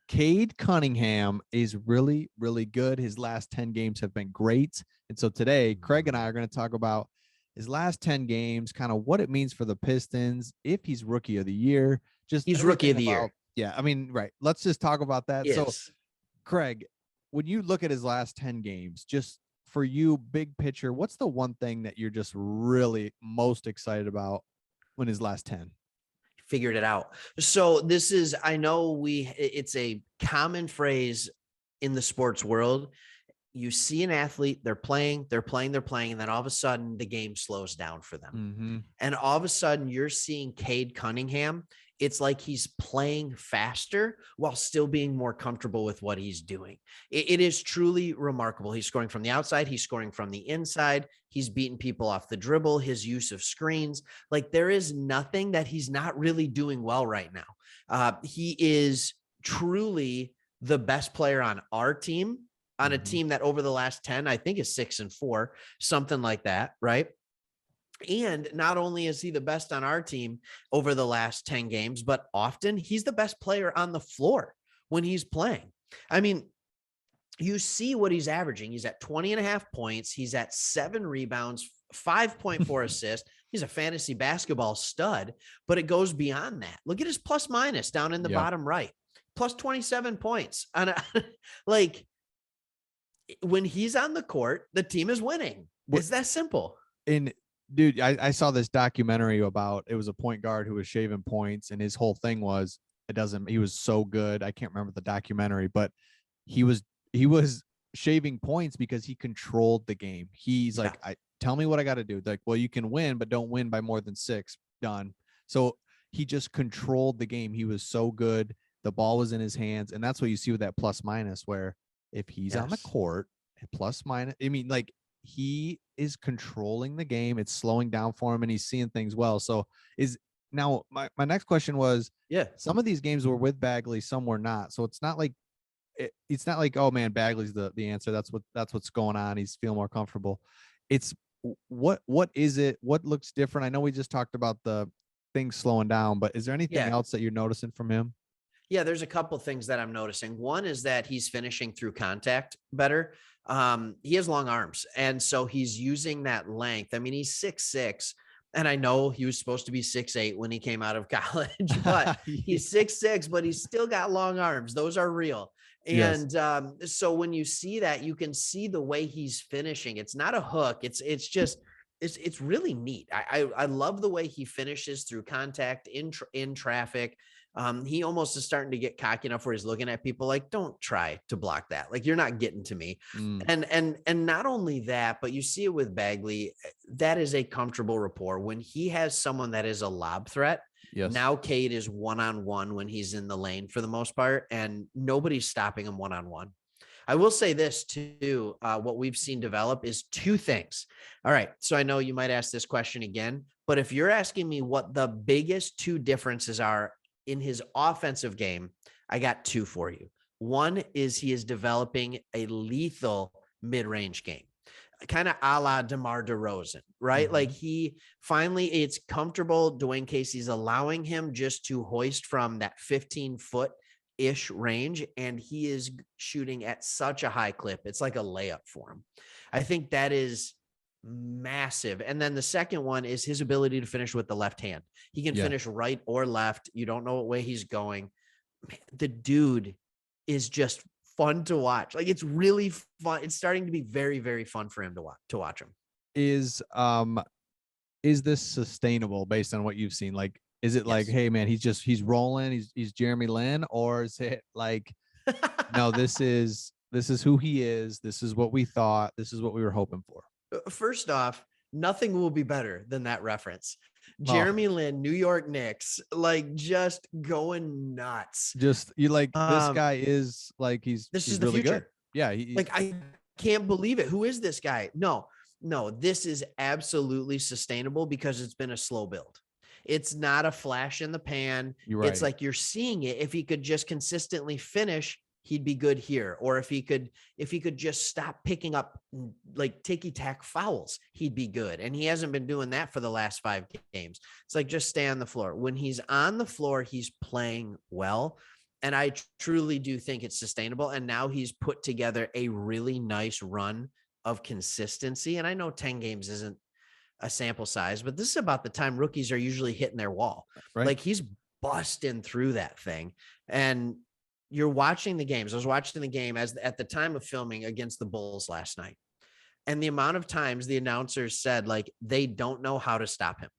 Cade Cunningham is really, really good. His last 10 games have been great. And so today, Craig and I are going to talk about his last 10 games, kind of what it means for the Pistons, if he's rookie of the year, just He's rookie of the year. Yeah, I mean, right. Let's just talk about that. Yes. So, Craig, when you look at his last 10 games, just for you, big picture, what's the one thing that you're just really most excited about when his last 10? Figured it out. So this is, I know it's a common phrase in the sports world. You see an athlete, they're playing, and then all of a sudden the game slows down for them. Mm-hmm. And all of a sudden you're seeing Cade Cunningham. It's like he's playing faster while still being more comfortable with what he's doing. It is truly remarkable. He's scoring from the outside. He's scoring from the inside. He's beating people off the dribble, his use of screens. Like, there is nothing that he's not really doing well right now. He is truly the best player on our team, on a team that over the last 10, I think is 6-4, something like that. Right. And not only is he the best on our team over the last 10 games, but often he's the best player on the floor when he's playing. I mean, you see what he's averaging. He's at 20.5 points. He's at 7 rebounds, 5.4 assists. He's a fantasy basketball stud, but it goes beyond that. Look at his plus minus down in the bottom right, plus 27 points. Like, when he's on the court, the team is winning. It's that simple. Dude, I saw this documentary about, it was a point guard who was shaving points, and his whole thing was, he was so good. I can't remember the documentary, but he was shaving points because he controlled the game. He's like, tell me what I got to do. Like, well, you can win, but don't win by more than 6. Done. So he just controlled the game. He was so good. The ball was in his hands. And that's what you see with that plus minus, where if he's on the court, plus minus, I mean, like, he is controlling the game. It's slowing down for him, and he's seeing things well. So now my next question was, some of these games were with Bagley, some were not. So it's not like, oh man, Bagley's the answer. That's what's going on. He's feeling more comfortable. It's what is it? What looks different? I know we just talked about the things slowing down, but is there anything else that you're noticing from him? Yeah, there's a couple things that I'm noticing. One is that he's finishing through contact better. He has long arms, and so he's using that length. I mean, he's 6'6", and I know he was supposed to be 6'8" when he came out of college, but he's 6'6", but he's still got long arms. Those are real. And so when you see that, you can see the way he's finishing. It's not a hook. It's really neat. I love the way he finishes through contact in traffic. He almost is starting to get cocky enough where he's looking at people like, don't try to block that. Like, you're not getting to me. And not only that, but you see it with Bagley. That is a comfortable rapport when he has someone that is a lob threat. Now Cade is one-on-one when he's in the lane for the most part, and nobody's stopping him one-on-one. I will say this too. What we've seen develop is 2 things. All right. So I know you might ask this question again, but if you're asking me what the biggest 2 differences are in his offensive game, I got 2 for you. One is he is developing a lethal mid-range game, kind of a la DeMar DeRozan, right? Like, it's comfortable. Dwayne Casey's allowing him just to hoist from that 15-foot-ish range, and he is shooting at such a high clip. It's like a layup for him. I think that is massive. And then the second one is his ability to finish with the left hand. He can finish right or left. You don't know what way he's going. Man, the dude is just fun to watch. Like, it's really fun. It's starting to be very, very fun for him to watch him. Is this sustainable based on what you've seen? Like, is it like, hey man, he's rolling, he's Jeremy Lin, or is it like, no, this is who he is. This is what we thought. This is what we were hoping for. First off, nothing will be better than that reference. Jeremy Lin, New York Knicks, like, just going nuts. Just, you like, this guy is like, he's the really future. Good. Yeah. Like, I can't believe it. Who is this guy? No, this is absolutely sustainable because it's been a slow build. It's not a flash in the pan. You're right. It's like, you're seeing it. If he could just consistently finish, he'd be good here. Or if he could just stop picking up like ticky-tack fouls, he'd be good. And he hasn't been doing that for the last 5 games. It's like, just stay on the floor. When he's on the floor, he's playing well. And I truly do think it's sustainable. And now he's put together a really nice run of consistency. And I know 10 games isn't a sample size, but this is about the time rookies are usually hitting their wall. Right. Like he's busting through that thing. And you're watching the games. I was watching the game as at the time of filming against the Bulls last night. And the amount of times the announcers said, like, they don't know how to stop him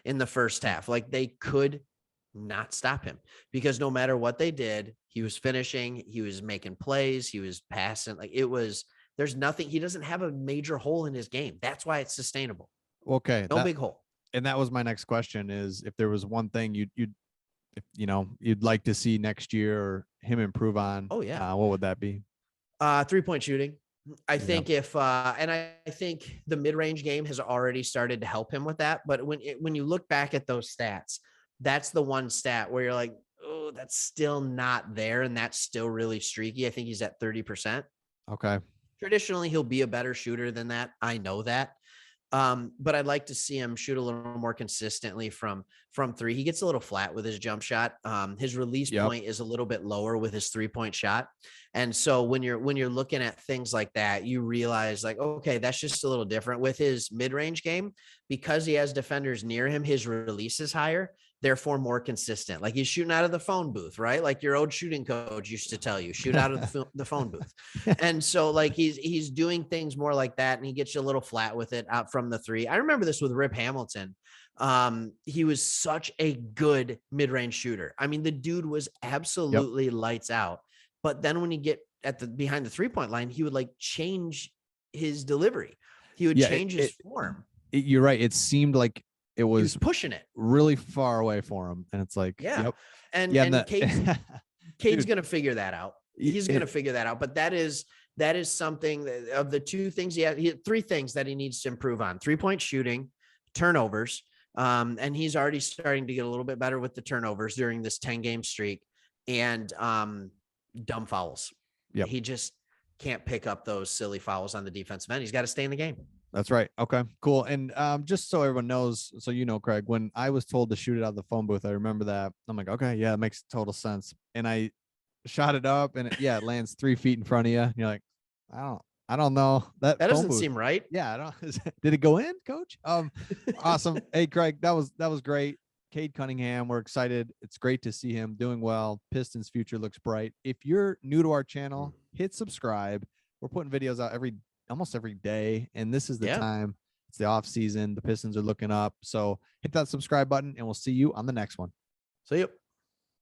in the first half. Like they could not stop him because no matter what they did, he was finishing, he was making plays, he was passing. Like it was, there's nothing, he doesn't have a major hole in his game. That's why it's sustainable. Okay. No big hole. And that was my next question is if there was one thing you'd like to see next year or him improve on. Oh yeah. What would that be? 3-point shooting. I think if and I think the mid-range game has already started to help him with that. But when you look back at those stats, that's the one stat where you're like, oh, that's still not there, and that's still really streaky. I think he's at 30%. Okay. Traditionally, he'll be a better shooter than that. I know that. But I'd like to see him shoot a little more consistently from three. He gets a little flat with his jump shot. His release point is a little bit lower with his 3-point shot. And so when you're looking at things like that, you realize like, okay, that's just a little different with his mid-range game because he has defenders near him. His release is higher, therefore more consistent. Like he's shooting out of the phone booth, right? Like your old shooting coach used to tell you, shoot out of the phone booth. And so like he's doing things more like that, and he gets you a little flat with it out from the three. I remember this with Rip Hamilton. He was such a good mid-range shooter. I mean, the dude was absolutely lights out. But then when you get at the behind the 3-point line, he would like change his delivery. He would change his form. You're right. It seemed like he was pushing it really far away for him. And it's like, and Cade's going to figure that out. He's going to figure that out. But that is something that, of the two things he had 3 things that he needs to improve on: 3-point shooting, turnovers. And he's already starting to get a little bit better with the turnovers during this 10-game streak, and dumb fouls. He just can't pick up those silly fouls on the defensive end. He's got to stay in the game. That's right. Okay, cool. And just so everyone knows, so Craig, when I was told to shoot it out of the phone booth, I remember that. I'm like, okay, yeah, it makes total sense. And I shot it up, and it lands 3 feet in front of you. And you're like, I don't know. That doesn't seem right. Yeah, I don't. Did it go in, Coach? Awesome. Hey, Craig, that was great. Cade Cunningham, we're excited. It's great to see him doing well. Pistons future looks bright. If you're new to our channel, hit subscribe. We're putting videos out almost every day, and this is the time. It's the off season. The Pistons are looking up. So hit that subscribe button, and we'll see you on the next one. See you.